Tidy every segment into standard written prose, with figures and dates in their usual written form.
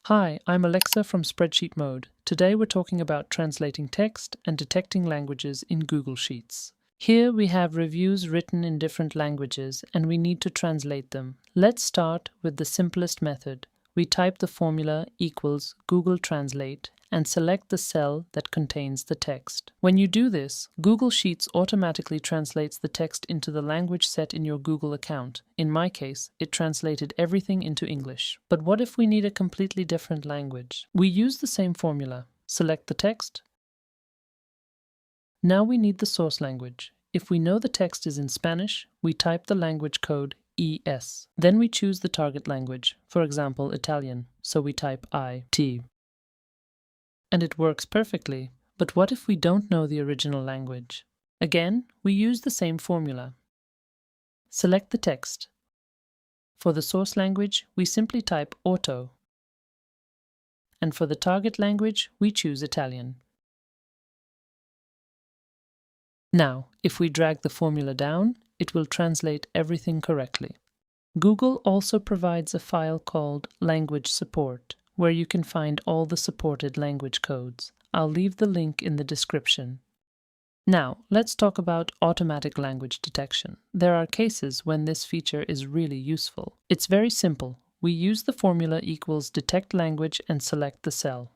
Hi, I'm Alexa from Spreadsheet Mode. Today we're talking about translating text and detecting languages in Google Sheets. Here we have reviews written in different languages and we need to translate them. Let's start with the simplest method. We type the formula equals Google Translate and select the cell that contains the text. When you do this, Google Sheets automatically translates the text into the language set in your Google account. In my case, it translated everything into English. But what if we need a completely different language? We use the same formula. Select the text. Now we need the source language. If we know the text is in Spanish, we type the language code ES. Then we choose the target language, for example Italian, so we type IT. And it works perfectly. But what if we don't know the original language? Again, we use the same formula. Select the text. For the source language, we simply type auto. And for the target language, we choose Italian. Now, if we drag the formula down, it will translate everything correctly. Google also provides a file called Language Support, where you can find all the supported language codes. I'll leave the link in the description. Now, let's talk about automatic language detection. There are cases when this feature is really useful. It's very simple. We use the formula equals detect language and select the cell.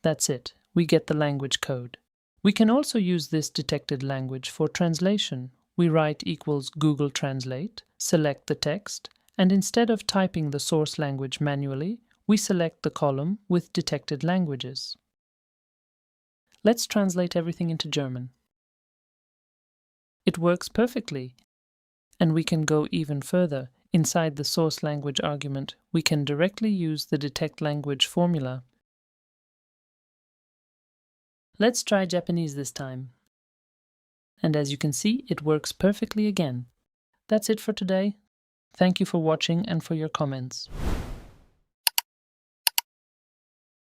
That's it. We get the language code. We can also use this detected language for translation. We write equals Google Translate, select the text, and instead of typing the source language manually, we select the column with detected languages. Let's translate everything into German. It works perfectly. And we can go even further. Inside the source language argument, we can directly use the detect language formula. Let's try Japanese this time. And as you can see, it works perfectly again. That's it for today. Thank you for watching and for your comments.